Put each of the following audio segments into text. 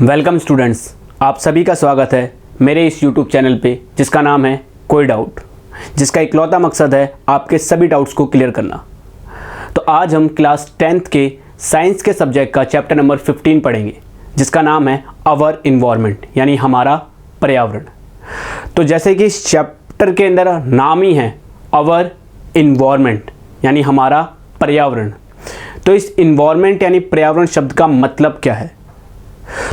Welcome students, आप सभी का स्वागत है मेरे इस यूट्यूब चैनल पे जिसका नाम है कोई डाउट, जिसका इकलौता मकसद है आपके सभी डाउट्स को क्लियर करना। तो आज हम क्लास 10th के साइंस के सब्जेक्ट का चैप्टर नंबर 15 पढ़ेंगे जिसका नाम है आवर इन्वायरमेंट यानी हमारा पर्यावरण। तो जैसे कि इस चैप्टर के अंदर नाम ही है आवर इन्वायरमेंट यानी हमारा पर्यावरण, तो इस इन्वायरमेंट यानी पर्यावरण शब्द का मतलब क्या है?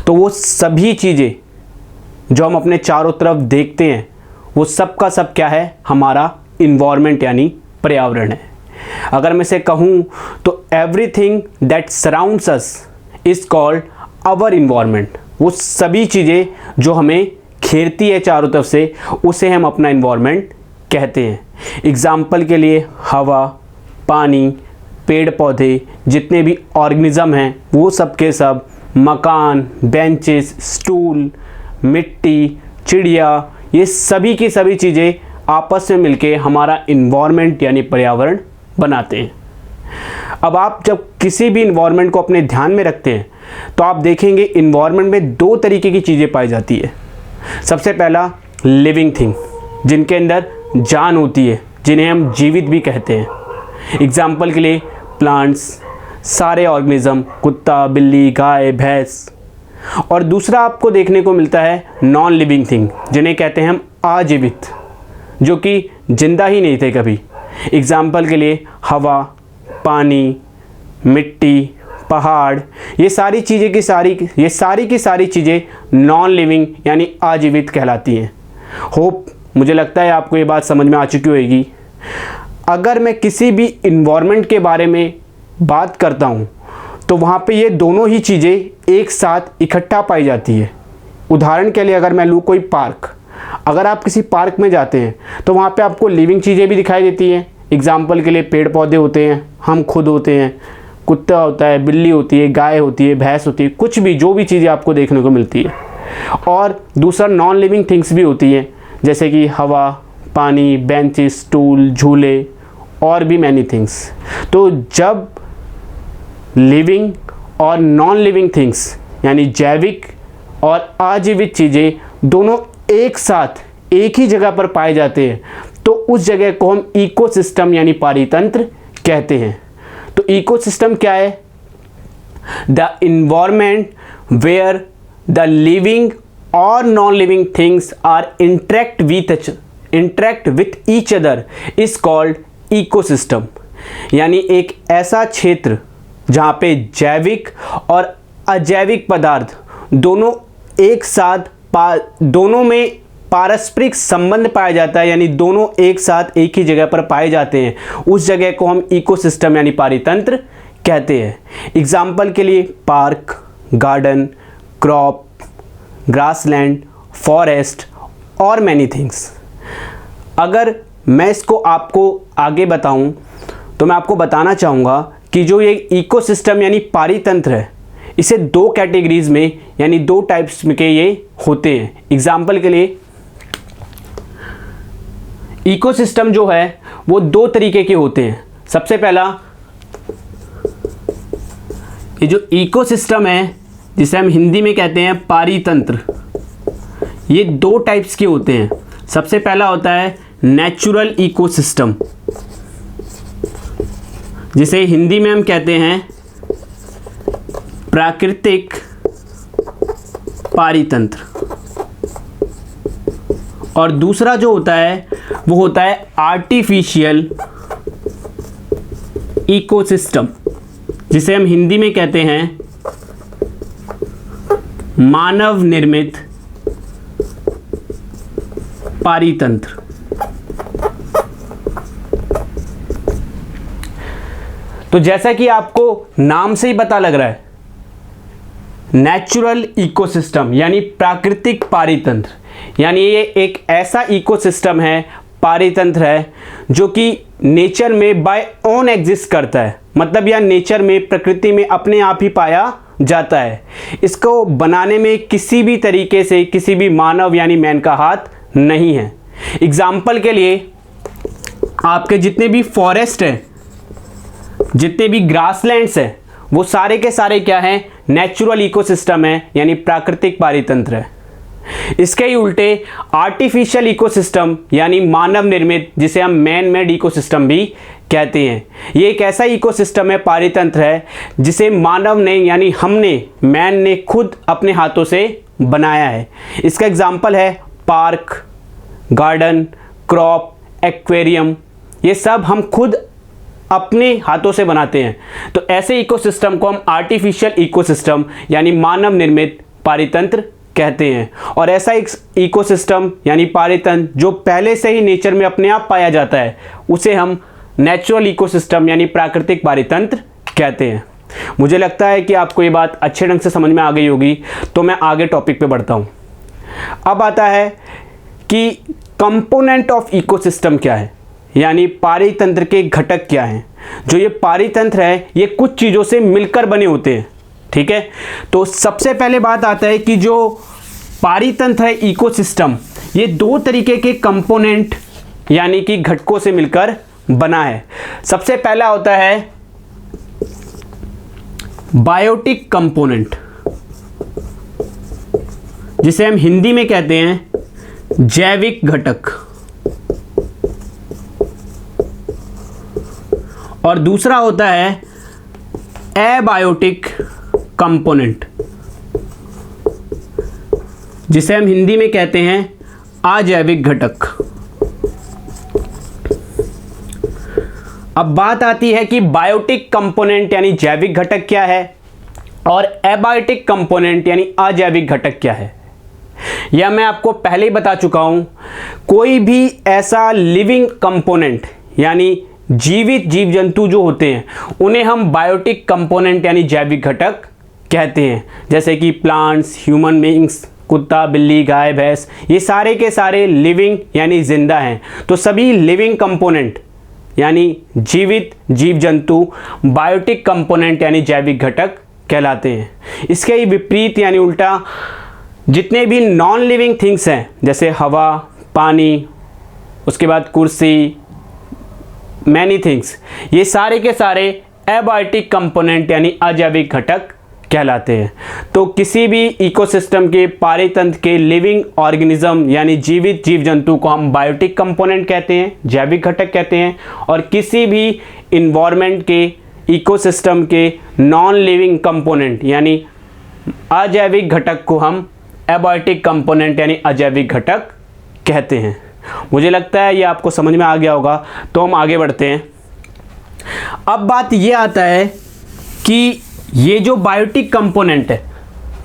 तो वो सभी चीज़ें जो हम अपने चारों तरफ देखते हैं वो सब का सब क्या है? हमारा इन्वायरमेंट यानी पर्यावरण है। अगर मैं इसे कहूँ तो everything that surrounds us is called our environment. वो सभी चीज़ें जो हमें घेरती है चारों तरफ से उसे हम अपना इन्वायरमेंट कहते हैं। एग्जाम्पल के लिए हवा, पानी, पेड़ पौधे, जितने भी ऑर्गेनिज्म हैं वो सब के सब, मकान, बेंचेस, स्टूल, मिट्टी, चिड़िया, ये सभी की सभी चीज़ें आपस में मिलके हमारा इन्वायरमेंट यानी पर्यावरण बनाते हैं। अब आप जब किसी भी इन्वायरमेंट को अपने ध्यान में रखते हैं तो आप देखेंगे इन्वायरमेंट में दो तरीके की चीज़ें पाई जाती है। सबसे पहला लिविंग थिंग, जिनके अंदर जान होती है, जिन्हें हम जीवित भी कहते हैं। एग्जाम्पल के लिए प्लांट्स, सारे ऑर्गेनिज्म, कुत्ता, बिल्ली, गाय, भैंस। और दूसरा आपको देखने को मिलता है नॉन लिविंग थिंग, जिन्हें कहते हैं हम अजीवित, जो कि जिंदा ही नहीं थे कभी। एग्जाम्पल के लिए हवा, पानी, मिट्टी, पहाड़, ये सारी चीज़ें की सारी चीज़ें नॉन लिविंग यानी अजीवित कहलाती हैं। होप मुझे लगता है आपको ये बात समझ में आ चुकी होगी। अगर मैं किसी भी इन्वायरमेंट के बारे में बात करता हूँ तो वहाँ पे ये दोनों ही चीज़ें एक साथ इकट्ठा पाई जाती है। उदाहरण के लिए अगर मैं लूँ कोई पार्क, अगर आप किसी पार्क में जाते हैं तो वहाँ पे आपको लिविंग चीज़ें भी दिखाई देती हैं। एग्जाम्पल के लिए पेड़ पौधे होते हैं, हम खुद होते हैं, कुत्ता होता है, बिल्ली होती है, गाय होती है, भैंस होती है, कुछ भी जो भी चीज़ें आपको देखने को मिलती है। और दूसरा नॉन लिविंग थिंग्स भी होती हैं, जैसे कि हवा, पानी, बेंचेस, स्टूल, झूले और भी मैनी थिंग्स। तो जब लिविंग और नॉन लिविंग थिंग्स यानी जैविक और अजीवित चीज़ें दोनों एक साथ एक ही जगह पर पाए जाते हैं तो उस जगह को हम इकोसिस्टम यानी पारितंत्र कहते हैं। तो इकोसिस्टम क्या है? The environment where the living और non living things are interact with each other is called ecosystem. यानी एक ऐसा क्षेत्र जहाँ पे जैविक और अजैविक पदार्थ दोनों एक साथ दोनों में पारस्परिक संबंध पाया जाता है, यानी दोनों एक साथ एक ही जगह पर पाए जाते हैं, उस जगह को हम इकोसिस्टम यानी पारितंत्र कहते हैं। एग्जाम्पल के लिए park, garden, crop, grassland, forest और मैनी थिंग्स। अगर मैं इसको आपको आगे बताऊं तो मैं आपको बताना चाहूँगा कि जो ये इकोसिस्टम यानी पारितंत्र है इसे दो कैटेगरीज में यानी दो टाइप्स में के ये होते हैं। एग्जाम्पल के लिए इकोसिस्टम जो है वो दो तरीके के होते हैं। सबसे पहला ये जो इकोसिस्टम है जिसे हम हिंदी में कहते हैं पारितंत्र, ये दो टाइप्स के होते हैं। सबसे पहला होता है नेचुरल इकोसिस्टम, जिसे हिंदी में हम कहते हैं प्राकृतिक पारितंत्र। और दूसरा जो होता है वो होता है आर्टिफिशियल इकोसिस्टम, जिसे हम हिंदी में कहते हैं मानव निर्मित पारितंत्र। तो जैसा कि आपको नाम से ही पता लग रहा है, नेचुरल इकोसिस्टम यानी प्राकृतिक पारितंत्र, यानी ये एक ऐसा इकोसिस्टम है, पारितंत्र है जो कि नेचर में बाय ओन एग्जिस्ट करता है। मतलब यह नेचर में, प्रकृति में अपने आप ही पाया जाता है। इसको बनाने में किसी भी तरीके से किसी भी मानव यानी मैन का हाथ नहीं है। एग्जाम्पल के लिए आपके जितने भी फॉरेस्ट हैं, जितने भी ग्रासलैंड्स हैं, वो सारे के सारे क्या हैं, नेचुरल इकोसिस्टम है, यानी प्राकृतिक पारितंत्र है। इसके ही उल्टे आर्टिफिशियल इकोसिस्टम यानी मानव निर्मित, जिसे हम मैन मेड इकोसिस्टम भी कहते हैं, ये एक ऐसा इकोसिस्टम है, पारितंत्र है, जिसे मानव ने यानी हमने, मैन ने खुद अपने हाथों से बनाया है। इसका एग्जाम्पल है पार्क, गार्डन, क्रॉप, एक्वेरियम, ये सब हम खुद अपने हाथों से बनाते हैं। तो ऐसे इकोसिस्टम को हम आर्टिफिशियल इकोसिस्टम यानी मानव निर्मित पारितंत्र कहते हैं। और ऐसा एक इकोसिस्टम यानी पारितंत्र जो पहले से ही नेचर में अपने आप पाया जाता है, उसे हम नेचुरल इकोसिस्टम यानी प्राकृतिक पारितंत्र कहते हैं। मुझे लगता है कि आपको ये बात अच्छे ढंग से समझ में आ गई होगी, तो मैं आगे टॉपिक पे बढ़ता हूँ। अब आता है कि कंपोनेंट ऑफ इकोसिस्टम क्या है, यानी पारितंत्र के घटक क्या हैं। जो ये पारितंत्र है, ये कुछ चीज़ों से मिलकर बने होते हैं, ठीक है। तो सबसे पहले बात आता है कि जो पारितंत्र है, इकोसिस्टम, ये दो तरीके के कंपोनेंट यानी कि घटकों से मिलकर बना है। सबसे पहला होता है बायोटिक कंपोनेंट, जिसे हम हिंदी में कहते हैं जैविक घटक, और दूसरा होता है एबायोटिक कंपोनेंट, जिसे हम हिंदी में कहते हैं अजैविक घटक। अब बात आती है कि बायोटिक कंपोनेंट यानी जैविक घटक क्या है और एबायोटिक कंपोनेंट यानी अजैविक घटक क्या है। यह मैं आपको पहले ही बता चुका हूं। कोई भी ऐसा लिविंग कंपोनेंट यानी जीवित जीव जंतु जो होते हैं, उन्हें हम बायोटिक कंपोनेंट यानी जैविक घटक कहते हैं। जैसे कि प्लांट्स, ह्यूमन बीइंग्स, कुत्ता, बिल्ली, गाय, भैंस, ये सारे के सारे लिविंग यानी जिंदा हैं। तो सभी लिविंग कंपोनेंट यानी जीवित जीव जंतु बायोटिक कंपोनेंट यानी जैविक घटक कहलाते हैं। इसके ही विपरीत यानी उल्टा जितने भी नॉन लिविंग थिंग्स हैं, जैसे हवा, पानी, उसके बाद कुर्सी, मैनी थिंग्स, ये सारे के सारे एबायोटिक कंपोनेंट यानी अजैविक घटक कहलाते हैं। तो किसी भी इकोसिस्टम के, पारितंत्र के लिविंग ऑर्गेनिज्म यानी जीवित जीव जंतु को हम बायोटिक कंपोनेंट कहते हैं, जैविक घटक कहते हैं, और किसी भी इन्वायरमेंट के, इकोसिस्टम के नॉन लिविंग कंपोनेंट यानी अजैविक घटक को हम एबायोटिक कंपोनेंट यानी अजैविक घटक कहते हैं। मुझे लगता है ये आपको समझ में आ गया होगा, तो हम आगे बढ़ते हैं। अब बात ये आता है कि ये जो बायोटिक कंपोनेंट है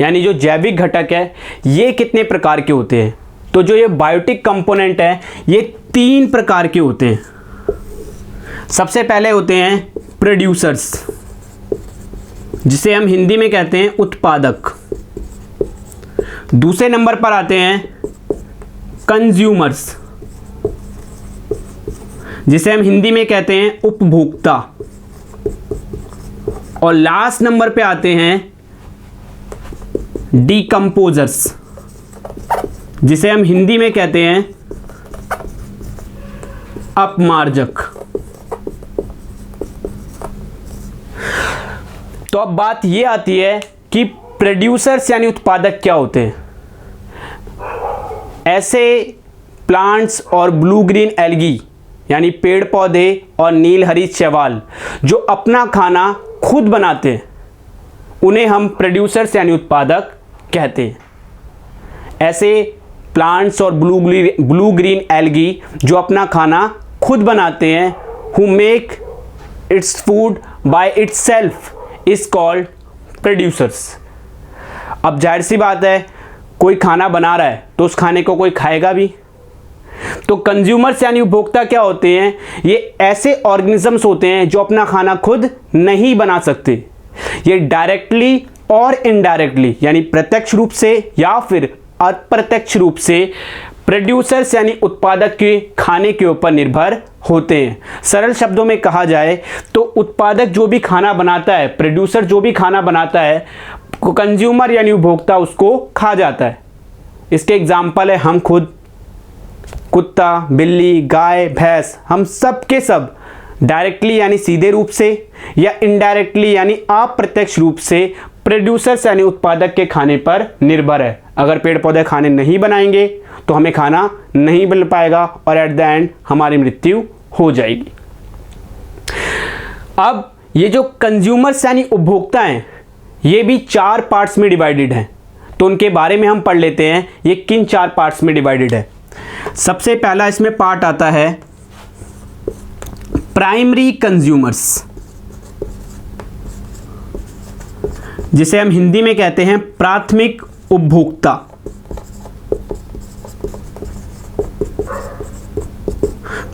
यानी जो जैविक घटक है, ये कितने प्रकार के होते हैं। तो जो ये बायोटिक कंपोनेंट है, ये 3 प्रकार के होते हैं। सबसे पहले होते हैं प्रोड्यूसर्स, जिसे हम हिंदी में कहते हैं उत्पादक। दूसरे नंबर पर आते हैं कंज्यूमर्स, जिसे हम हिंदी में कहते हैं उपभोक्ता। और लास्ट नंबर पे आते हैं डीकंपोजर्स, जिसे हम हिंदी में कहते हैं अपमार्जक। तो अब बात ये आती है कि प्रोड्यूसर्स यानी उत्पादक क्या होते हैं। ऐसे प्लांट्स और ब्लू ग्रीन एल्गी यानी पेड़ पौधे और नील हरी शैवाल जो अपना खाना खुद बनाते हैं, उन्हें हम प्रोड्यूसर्स यानी उत्पादक कहते हैं। ऐसे प्लांट्स और ब्लू ग्रीन एल्गी जो अपना खाना खुद बनाते हैं, who make its food by itself is called producers. अब जाहिर सी बात है, कोई खाना बना रहा है तो उस खाने को कोई खाएगा भी। तो कंज्यूमर्स यानी उपभोक्ता क्या होते हैं, ये ऐसे ऑर्गेनिजम्स होते हैं जो अपना खाना खुद नहीं बना सकते। ये डायरेक्टली और इनडायरेक्टली यानी प्रत्यक्ष रूप से या फिर अप्रत्यक्ष रूप से प्रोड्यूसर्स यानी उत्पादक के खाने के ऊपर निर्भर होते हैं। सरल शब्दों में कहा जाए तो उत्पादक जो भी खाना बनाता है, प्रोड्यूसर जो भी खाना बनाता है, कंज्यूमर यानी उपभोक्ता उसको खा जाता है। इसके एग्जाम्पल है हम खुद, कुत्ता, बिल्ली, गाय, भैंस, हम सब के सब डायरेक्टली यानी सीधे रूप से या इनडायरेक्टली यानी अप्रत्यक्ष रूप से प्रोड्यूसर्स यानी उत्पादक के खाने पर निर्भर है। अगर पेड़ पौधे खाने नहीं बनाएंगे तो हमें खाना नहीं मिल पाएगा और एट द एंड हमारी मृत्यु हो जाएगी। अब ये जो कंज्यूमर्स यानी उपभोक्ता हैं, ये भी 4 पार्ट्स में डिवाइडेड हैं, तो उनके बारे में हम पढ़ लेते हैं ये किन 4 पार्ट्स में डिवाइडेड है। सबसे पहला इसमें पार्ट आता है प्राइमरी कंज्यूमर्स, जिसे हम हिंदी में कहते हैं प्राथमिक उपभोक्ता।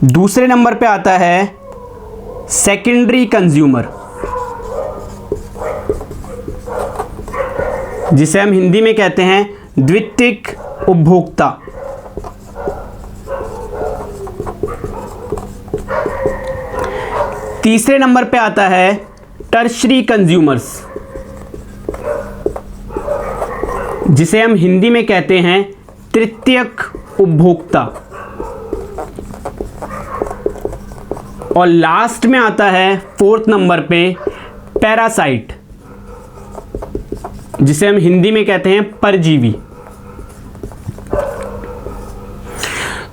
दूसरे नंबर पे आता है सेकेंडरी कंज्यूमर, जिसे हम हिंदी में कहते हैं द्वितीयक उपभोक्ता। तीसरे नंबर पे आता है टर्शरी कंज्यूमर्स, जिसे हम हिंदी में कहते हैं तृतीयक उपभोक्ता। और लास्ट में आता है 4th नंबर पे पैरासाइट, जिसे हम हिंदी में कहते हैं परजीवी।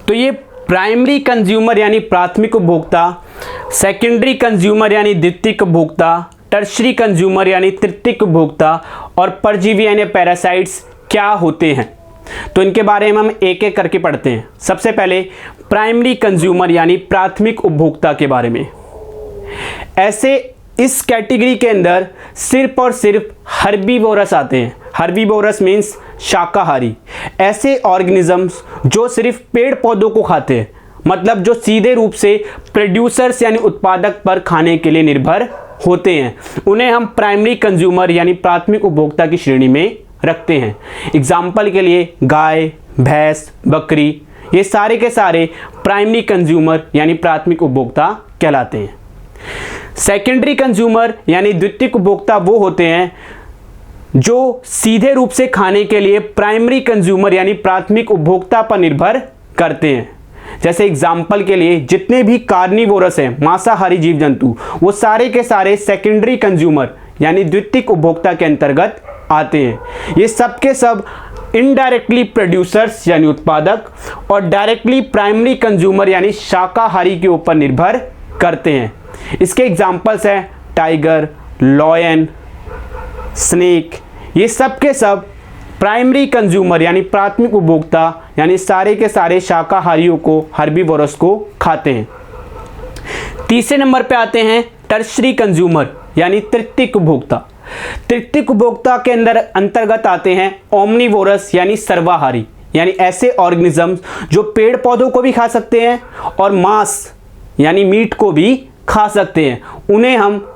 तो ये प्राइमरी कंज्यूमर यानी प्राथमिक उपभोक्ता, सेकेंडरी कंज्यूमर यानी द्वितीयक उपभोक्ता, टर्शरी कंज्यूमर यानी तृतीयक उपभोक्ता और परजीवी यानी पैरासाइट्स क्या होते हैं, तो इनके बारे में हम एक एक करके पढ़ते हैं। सबसे पहले प्राइमरी कंज्यूमर यानी प्राथमिक उपभोक्ता के बारे में। ऐसे इस कैटेगरी के अंदर सिर्फ और सिर्फ हर्बीवोरस आते हैं। हर्बीवोरस मीन्स शाकाहारी, ऐसे ऑर्गेनिजम्स जो सिर्फ पेड़ पौधों को खाते हैं, मतलब जो सीधे रूप से प्रोड्यूसर्स यानी उत्पादक पर खाने के लिए निर्भर होते हैं, उन्हें हम प्राइमरी कंज्यूमर यानी प्राथमिक उपभोक्ता की श्रेणी में रखते हैं। एग्जाम्पल के लिए गाय, भैंस, बकरी, ये सारे के सारे प्राइमरी कंज्यूमर यानी प्राथमिक उपभोक्ता कहलाते हैं। सेकेंडरी कंज्यूमर यानी द्वितीयक उपभोक्ता वो होते हैं जो सीधे रूप से खाने के लिए प्राइमरी कंज्यूमर यानी प्राथमिक उपभोक्ता पर निर्भर करते हैं। जैसे एग्जाम्पल के लिए जितने भी कार्निवोरस हैं, मांसाहारी जीव जंतु, वो सारे के सारे सेकेंडरी कंज्यूमर यानी द्वितीयक उपभोक्ता के अंतर्गत आते हैं। ये सब के सब इनडायरेक्टली प्रोड्यूसर्स यानी उत्पादक और डायरेक्टली प्राइमरी कंज्यूमर यानी शाकाहारी के ऊपर निर्भर करते हैं। इसके एग्जाम्पल्स हैं टाइगर, लॉयन, स्नेक, ये सब के सब प्राइमरी कंज्यूमर यानी प्राथमिक उपभोक्ता यानी सारे के सारे शाकाहारियों को, हर्बीवोरस को खाते हैं। तीसरे नंबर पे आते हैं टर्शरी कंज्यूमर यानी तृतीयक उपभोक्ता। तृतीयक उपभोक्ता के अंतर्गत आते हैं ओमनीवोरस यानी सर्वाहारी, यानी ऐसे ऑर्गेनिजम्स जो पेड़ पौधों को भी खा सकते हैं और मांस यानी मीट को भी खा सकते हैं, उन्हें हम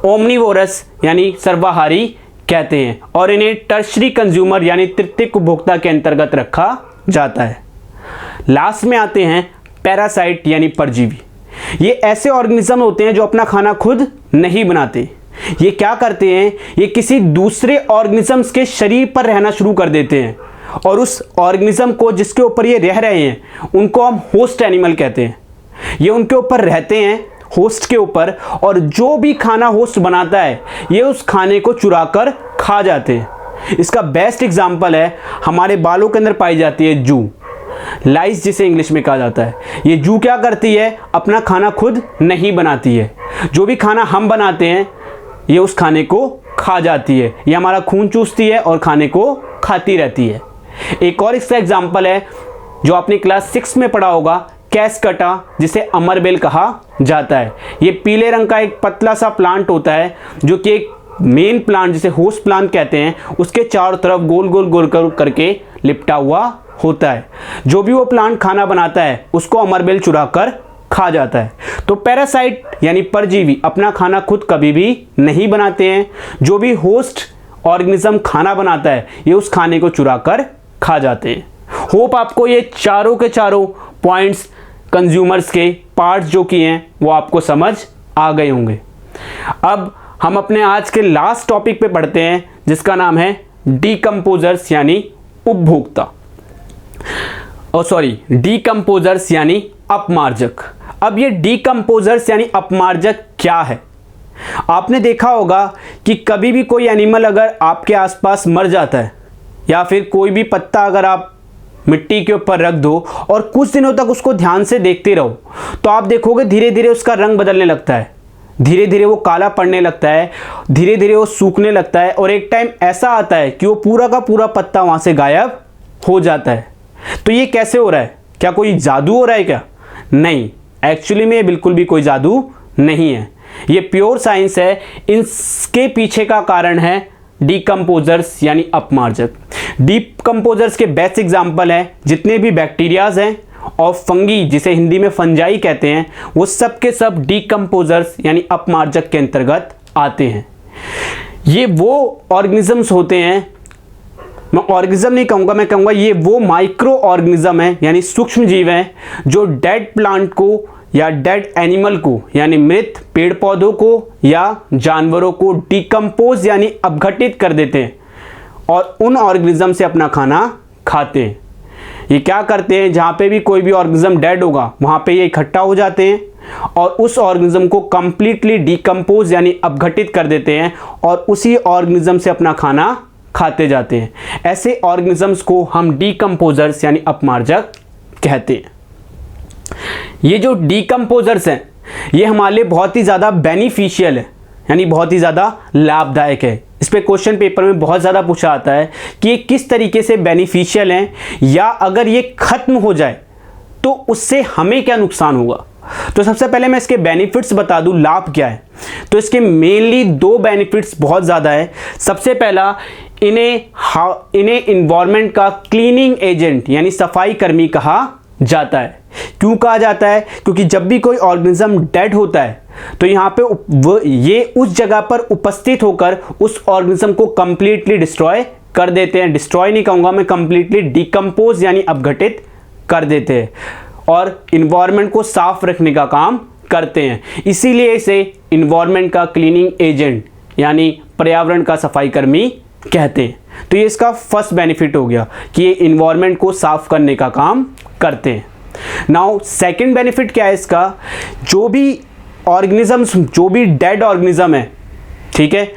ओमनीवोरस यानी सर्वाहारी कहते हैं और इन्हें टर्शरी कंज्यूमर यानी तृतीयक उपभोक्ता के अंतर्गत रखा जाता है। लास्ट में आते हैं पैरासाइट यानी परजीवी। ये ऐसे ऑर्गेनिज्म होते हैं जो अपना खाना खुद नहीं बनाते। ये क्या करते हैं, ये किसी दूसरे ऑर्गेनिजम्स के शरीर पर रहना शुरू कर देते हैं और उस ऑर्गेनिज्म को जिसके ऊपर ये रह रहे हैं उनको हम होस्ट एनिमल कहते हैं। ये उनके ऊपर रहते हैं, होस्ट के ऊपर, और जो भी खाना होस्ट बनाता है ये उस खाने को चुरा कर खा जाते हैं। इसका बेस्ट एग्जाम्पल है हमारे बालों के अंदर पाई जाती है जू, लाइस जिसे इंग्लिश में कहा जाता है। ये जू क्या करती है, अपना खाना खुद नहीं बनाती है, जो भी खाना हम बनाते हैं ये उस खाने को खा जाती है। ये हमारा खून चूसती है और खाने को खाती रहती है। एक और इसका एग्जाम्पल है जो आपने क्लास 6 में पढ़ा होगा, कैसकटा, जिसे अमरबेल कहा जाता है। ये पीले रंग का एक पतला सा प्लांट होता है जो कि एक मेन प्लांट जिसे होस्ट प्लांट कहते हैं उसके चारों तरफ गोल गोल गोल करके लिपटा हुआ होता है। जो भी वो प्लांट खाना बनाता है उसको अमरबेल चुरा कर खा जाता है। तो पैरासाइट यानी परजीवी अपना खाना खुद कभी भी नहीं बनाते हैं, जो भी होस्ट ऑर्गेनिज्म खाना बनाता है ये उस खाने को चुरा कर खा जाते हैं। होप आपको ये चारों के चारों पॉइंट्स कंज्यूमर्स के पार्ट्स जो किए हैं वो आपको समझ आ गए होंगे। अब हम अपने आज के लास्ट टॉपिक पे पढ़ते हैं जिसका नाम है डीकंपोजर्स यानी उपभोक्ता, डीकंपोजर्स यानी अपमार्जक। अब ये डीकंपोजर्स यानी अपमार्जक क्या है? आपने देखा होगा कि कभी भी कोई एनिमल अगर आपके आसपास मर जाता है या फिर कोई भी पत्ता अगर आप मिट्टी के ऊपर रख दो और कुछ दिनों तक उसको ध्यान से देखते रहो तो आप देखोगे धीरे धीरे उसका रंग बदलने लगता है, धीरे धीरे वो काला पड़ने लगता है, धीरे धीरे वो सूखने लगता है और एक टाइम ऐसा आता है कि वो पूरा का पूरा पत्ता वहाँ से गायब हो जाता है। तो ये कैसे हो रहा है? क्या कोई जादू हो रहा है क्या? नहीं, एक्चुअली में बिल्कुल भी कोई जादू नहीं है, ये प्योर साइंस है। इसके पीछे का कारण है डीकंपोजर्स यानी अपमार्जक। डीकंपोजर्स के बेस्ट एग्जाम्पल हैं जितने भी बैक्टीरियाज हैं और फंगी, जिसे हिंदी में फंजाई कहते हैं, वो सब के सब डीकंपोजर्स यानी अपमार्जक के अंतर्गत आते हैं। ये वो ऑर्गेनिजम्स होते हैं, मैं ऑर्गेनिज्म नहीं कहूँगा, मैं कहूँगा ये वो माइक्रो ऑर्गेनिज्म है यानी सूक्ष्म जीव हैं जो डेड प्लांट को या डेड एनिमल को यानी मृत पेड़ पौधों को या जानवरों को डीकंपोज यानी अपघटित कर देते हैं और उन ऑर्गेनिज्म से अपना खाना खाते हैं। ये क्या करते हैं, जहाँ पे भी कोई भी ऑर्गेनिज्म डेड होगा वहाँ पे ये इकट्ठा हो जाते हैं और उस ऑर्गेनिज्म को कंप्लीटली डीकंपोज यानी अपघटित कर देते हैं और उसी ऑर्गेनिज्म से अपना खाना खाते जाते हैं। ऐसे ऑर्गेनिजम्स को हम डीकंपोजर्स यानी अपमार्जक कहते हैं। ये जो डीकंपोजर्स हैं ये हमारे लिए बहुत ही ज़्यादा बेनिफिशियल है यानी बहुत ही ज़्यादा लाभदायक है। इस पे क्वेश्चन पेपर में बहुत ज़्यादा पूछा आता है कि ये किस तरीके से बेनिफिशियल हैं या अगर ये ख़त्म हो जाए तो उससे हमें क्या नुकसान होगा। तो सबसे पहले मैं इसके बेनिफिट्स बता दूं, लाभ क्या है। तो इसके मेनली दो बेनिफिट्स बहुत ज़्यादा है। सबसे पहला, इन्हें इन्वायरमेंट का क्लीनिंग एजेंट यानी सफाई कर्मी कहा जाता है। क्यों कहा जाता है? क्योंकि जब भी कोई ऑर्गेनिज्म डेड होता है तो यहाँ पे ये उस जगह पर उपस्थित होकर उस ऑर्गेनिज्म को कंप्लीटली डिस्ट्रॉय कर देते हैं। डिस्ट्रॉय नहीं कहूँगा मैं, कंप्लीटली डीकंपोज यानी अपघटित कर देते हैं और इन्वायरमेंट को साफ रखने का काम करते हैं। इसीलिए इसे इन्वायरमेंट का क्लीनिंग एजेंट यानी पर्यावरण का सफाई कर्मी कहते हैं। तो ये इसका फर्स्ट बेनिफिट हो गया कि ये इन्वायरमेंट को साफ करने का काम करते हैं। नाउ सेकंड बेनिफिट क्या है इसका, जो भी ऑर्गेनिजम्स, जो भी डेड ऑर्गेनिज्म है, ठीक है,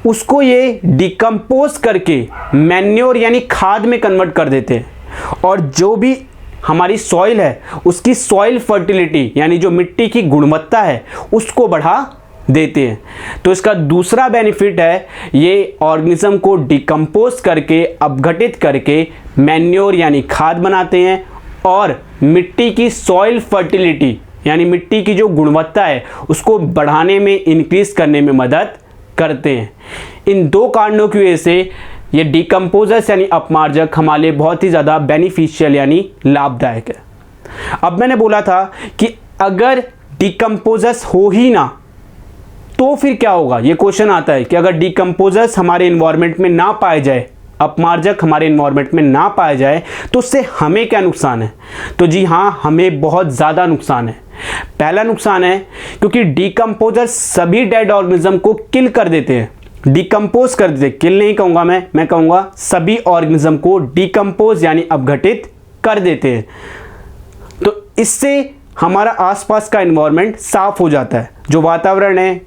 उसको ये डिकम्पोज करके मैन्योर यानी खाद में कन्वर्ट कर देते हैं और जो भी हमारी सॉइल है उसकी सॉइल फर्टिलिटी यानी जो मिट्टी की गुणवत्ता है उसको बढ़ा देते हैं। तो इसका दूसरा बेनिफिट है ये ऑर्गेनिज्म को डिकम्पोज करके अपघटित करके मैन्योर यानी खाद बनाते हैं और मिट्टी की सॉइल फर्टिलिटी यानी मिट्टी की जो गुणवत्ता है उसको बढ़ाने में, इंक्रीज करने में मदद करते हैं। इन दो कारणों की वजह से ये डीकंपोजर्स यानी अपमार्जक हमारे लिए बहुत ही ज़्यादा बेनिफिशियल यानी लाभदायक है। अब मैंने बोला था कि अगर डीकंपोजर्स हो ही ना तो फिर क्या होगा। ये क्वेश्चन आता है कि अगर डीकंपोजर्स हमारे इन्वायरमेंट में ना पाए जाए, अपमार्जक हमारे इन्वायरमेंट में ना पाया जाए तो उससे हमें क्या नुकसान है। तो जी हाँ, हमें बहुत ज़्यादा नुकसान है। पहला नुकसान है क्योंकि डीकंपोजर्स सभी डेड ऑर्गेनिज्म को किल कर देते हैं, डिकम्पोज कर देते, किल नहीं कहूँगा मैं कहूँगा सभी ऑर्गेनिज्म को डिकम्पोज यानी अपघटित कर देते हैं। तो इससे हमारा आसपास का एनवायरनमेंट साफ हो जाता है, जो वातावरण है,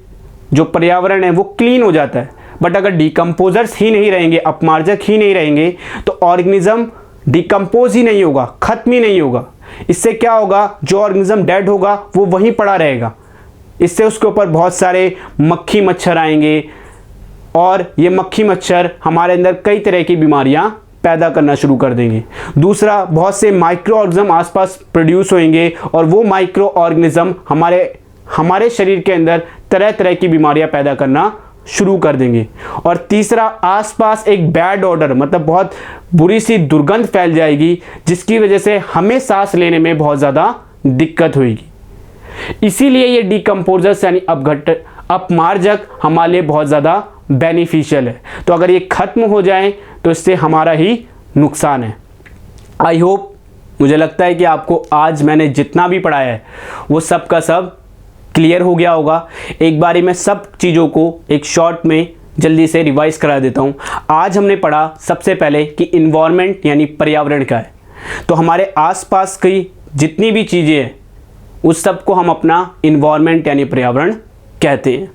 जो पर्यावरण है वो क्लीन हो जाता है। बट अगर डिकम्पोजर्स ही नहीं रहेंगे, अपमार्जक ही नहीं रहेंगे तो ऑर्गेनिज्म डिकम्पोज ही नहीं होगा, खत्म ही नहीं होगा। इससे क्या होगा, जो ऑर्गेनिज्म डेड होगा वो वहीं पड़ा रहेगा। इससे उसके ऊपर बहुत सारे मक्खी मच्छर आएंगे और ये मक्खी मच्छर हमारे अंदर कई तरह की बीमारियां पैदा करना शुरू कर देंगे। दूसरा, बहुत से माइक्रो ऑर्गेनिज्म आसपास प्रोड्यूस होंगे और वो माइक्रो ऑर्गेनिज्म हमारे शरीर के अंदर तरह तरह की बीमारियां पैदा करना शुरू कर देंगे। और तीसरा, आसपास एक बैड ऑडर मतलब बहुत बुरी सी दुर्गंध फैल जाएगी जिसकी वजह से हमें सांस लेने में बहुत ज़्यादा दिक्कत होगी। इसीलिए ये डिकम्पोजर्स यानी अपमार्जक हमारे लिए बहुत ज़्यादा बेनिफिशियल है। तो अगर ये ख़त्म हो जाए तो इससे हमारा ही नुकसान है। आई होप, मुझे लगता है कि आपको आज मैंने जितना भी पढ़ाया है वो सब का सब क्लियर हो गया होगा। एक बारी मैं सब चीज़ों को एक शॉर्ट में जल्दी से रिवाइज करा देता हूँ। आज हमने पढ़ा सबसे पहले कि इन्वायरमेंट यानी पर्यावरण क्या है। तो हमारे आसपास की जितनी भी चीज़ें हैं उस सब को हम अपना इन्वायरमेंट यानी पर्यावरण कहते हैं।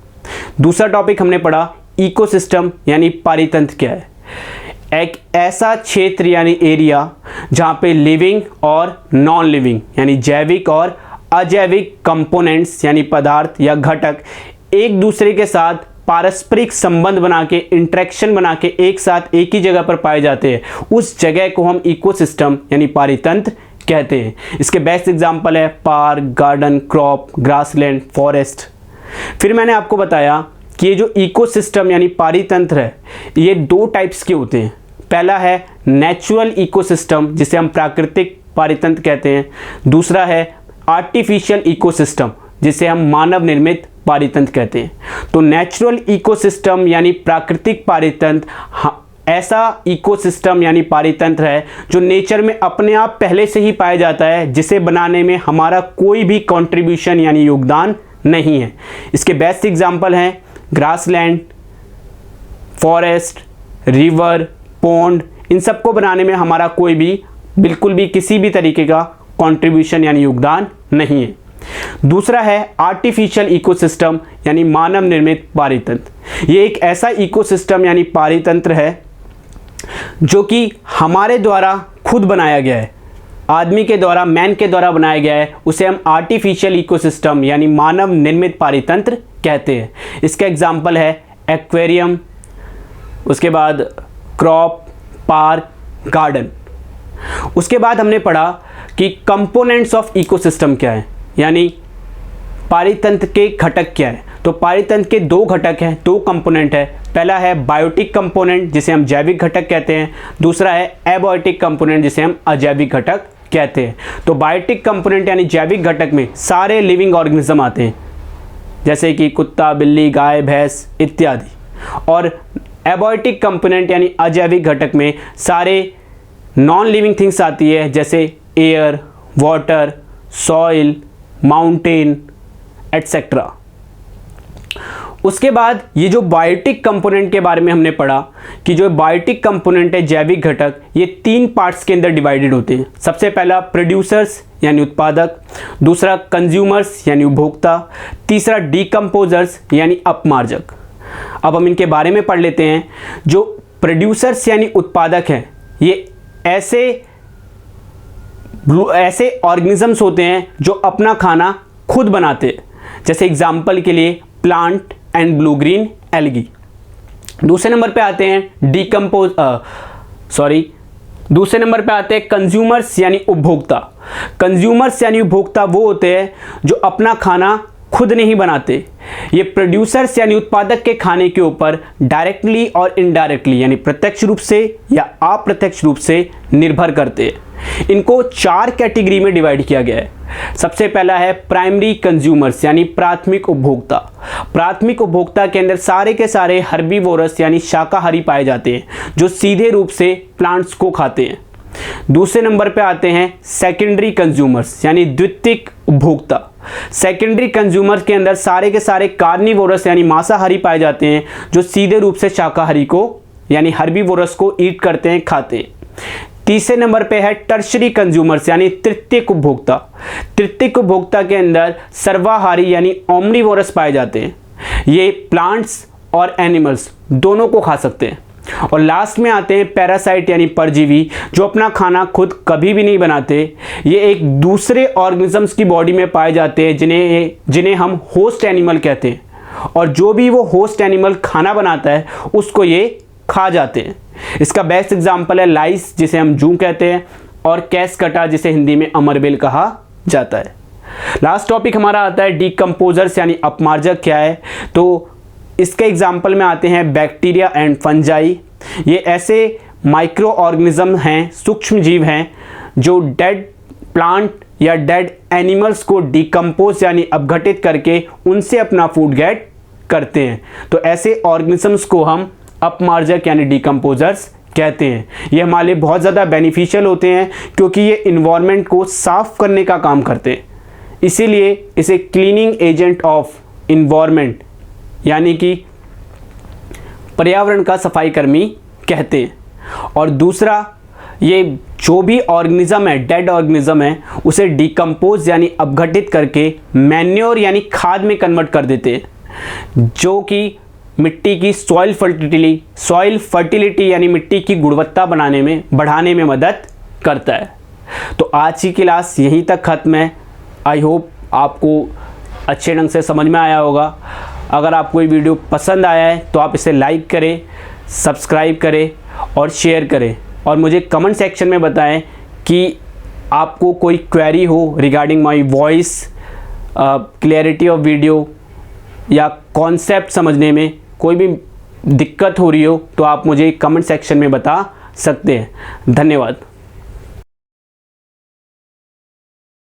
दूसरा टॉपिक हमने पढ़ा इकोसिस्टम यानी पारितंत्र क्या है। एक ऐसा क्षेत्र यानी एरिया जहाँ पे लिविंग और नॉन लिविंग यानी जैविक और अजैविक कंपोनेंट्स यानी पदार्थ या घटक एक दूसरे के साथ पारस्परिक संबंध बना के, इंटरेक्शन बना के एक साथ एक ही जगह पर पाए जाते हैं, उस जगह को हम इकोसिस्टम यानी पारितंत्र कहते हैं। इसके बेस्ट एग्जांपल है park, garden, crop, grassland, forest. फिर मैंने आपको बताया कि ये जो इकोसिस्टम यानी पारितंत्र है ये दो टाइप्स के होते हैं। पहला है नेचुरल इकोसिस्टम जिसे हम प्राकृतिक पारितंत्र कहते हैं। दूसरा है आर्टिफिशियल इकोसिस्टम जिसे हम मानव निर्मित पारितंत्र कहते हैं। तो नेचुरल इकोसिस्टम यानी प्राकृतिक पारितंत्र ऐसा इकोसिस्टम यानी पारितंत्र है जो नेचर में अपने आप पहले से ही पाया जाता है, जिसे बनाने में हमारा कोई भी कंट्रीब्यूशन यानी योगदान नहीं है। इसके बेस्ट एग्जांपल हैं ग्रासलैंड, फॉरेस्ट, रिवर, पॉन्ड। इन सबको बनाने में हमारा कोई भी बिल्कुल भी किसी भी तरीके का कंट्रीब्यूशन यानी योगदान नहीं है। दूसरा है आर्टिफिशियल इकोसिस्टम यानी मानव निर्मित पारितंत्र। ये एक ऐसा इकोसिस्टम यानी पारितंत्र है जो कि हमारे द्वारा खुद बनाया गया है, आदमी के द्वारा, मैन के द्वारा बनाया गया है। उसे हम आर्टिफिशियल इकोसिस्टम यानी मानव निर्मित पारितंत्र कहते हैं। इसका एग्जाम्पल है एक्वेरियम, उसके बाद क्रॉप, पार्क, गार्डन। उसके बाद हमने पढ़ा कि कंपोनेंट्स ऑफ इकोसिस्टम क्या है, यानी पारितंत्र के घटक क्या है। तो पारितंत्र के दो घटक हैं, दो कंपोनेंट है। पहला है बायोटिक कंपोनेंट जिसे हम जैविक घटक कहते हैं। दूसरा है एबायोटिक कंपोनेंट जिसे हम अजैविक घटक कहते हैं। तो बायोटिक कंपोनेंट यानी जैविक घटक में सारे लिविंग ऑर्गेनिज्म आते हैं, जैसे कि कुत्ता, बिल्ली, गाय, भैंस इत्यादि। और एबायोटिक कंपोनेंट यानी अजैविक घटक में सारे नॉन लिविंग थिंग्स आती है, जैसे air, water, soil, mountain etcetera. उसके बाद ये जो बायोटिक कंपोनेंट के बारे में हमने पढ़ा कि जो बायोटिक कंपोनेंट है जैविक घटक, ये तीन पार्ट्स के अंदर डिवाइडेड होते हैं। सबसे पहला प्रोड्यूसर्स यानी उत्पादक, दूसरा कंज्यूमर्स यानी उपभोक्ता, तीसरा डीकम्पोजर्स यानी अपमार्जक। अब हम इनके बारे में पढ़ लेते हैं। जो प्रोड्यूसर्स यानी उत्पादक हैं, ये ऐसे ऑर्गेनिजम्स होते हैं जो अपना खाना खुद बनाते हैं, जैसे एग्जाम्पल के लिए plant and blue green algae. दूसरे नंबर पे आते हैं दूसरे नंबर पे आते हैं कंज्यूमर्स यानी उपभोक्ता। कंज्यूमर्स यानी उपभोक्ता वो होते हैं जो अपना खाना खुद नहीं बनाते। ये प्रोड्यूसर्स यानी उत्पादक के खाने के ऊपर डायरेक्टली और इनडायरेक्टली यानी प्रत्यक्ष रूप से या अप्रत्यक्ष रूप से निर्भर करते हैं। इनको चार कैटेगरी में डिवाइड किया गया है। सबसे पहला है प्राइमरी कंज्यूमर्स यानी प्राथमिक उपभोक्ता। प्राथमिक उपभोक्ता के अंदर सारे के सारे हर्बीवोरस यानी शाकाहारी पाए जाते हैं, जो सीधे रूप से प्लांट्स को खाते हैं। दूसरे नंबर पे आते हैं सेकेंडरी कंज्यूमर्स यानी द्वितीयक उपभोक्ता। सेकेंडरी कंज्यूमर के अंदर सारे के सारे कार्निवोरस यानी मांसाहारी पाए जाते हैं, जो सीधे रूप से शाकाहारी को यानी हर्बीवोरस को ईट करते हैं, खाते हैं। तीसरे नंबर पे है टर्शरी कंज्यूमर्स यानी तृतीयक उपभोक्ता। तृतीयक उपभोक्ता के अंदर सर्वाहारी यानी ओमनिवोरस पाए जाते हैं। ये प्लांट्स और एनिमल्स दोनों को खा सकते हैं। और लास्ट में आते हैं पैरासाइट यानी परजीवी, जो अपना खाना खुद कभी भी नहीं बनाते। ये एक दूसरे ऑर्गेनिजम्स की बॉडी में पाए जाते हैं, जिन्हें हम होस्ट एनिमल कहते हैं। और जो भी वो होस्ट एनिमल खाना बनाता है उसको ये खा जाते हैं। इसका बेस्ट एग्जाम्पल है लाइस जिसे हम जू कहते हैं, और कैसकटा जिसे हिंदी में अमरबेल कहा जाता है। लास्ट टॉपिक हमारा आता है डीकम्पोजर्स यानी अपमार्जक क्या है। तो इसके एग्जाम्पल में आते हैं बैक्टीरिया एंड फंजाई। ये ऐसे माइक्रो ऑर्गेनिज्म हैं, सूक्ष्म जीव हैं, जो डेड प्लांट या डेड एनिमल्स को डीकम्पोज यानी अपघटित करके उनसे अपना फूड गेट करते हैं। तो ऐसे ऑर्गेनिजम्स को हम अपमार्जक यानी डीकम्पोजर्स कहते हैं। ये हमारे लिए बहुत ज़्यादा बेनिफिशियल होते हैं, क्योंकि ये इन्वायरमेंट को साफ करने का काम करते हैं। इसीलिए इसे क्लीनिंग एजेंट ऑफ इन्वायरमेंट यानी कि पर्यावरण का सफाई कर्मी कहते हैं। और दूसरा, ये जो भी ऑर्गेनिज्म है, डेड ऑर्गेनिज्म है, उसे डिकम्पोज यानी अपघटित करके मैन्योर यानी खाद में कन्वर्ट कर देते हैं, जो कि मिट्टी की सॉइल फर्टिलिटी यानी मिट्टी की गुणवत्ता बढ़ाने में मदद करता है। तो आज की क्लास यहीं तक ख़त्म है। आई होप आपको अच्छे ढंग से समझ में आया होगा। अगर आपको ये वीडियो पसंद आया है तो आप इसे लाइक करें, सब्सक्राइब करें और शेयर करें, और मुझे कमेंट सेक्शन में बताएं कि आपको कोई क्वेरी हो regarding my voice, clarity of video या कॉन्सेप्ट समझने में कोई भी दिक्कत हो रही हो तो आप मुझे कमेंट सेक्शन में बता सकते हैं। धन्यवाद।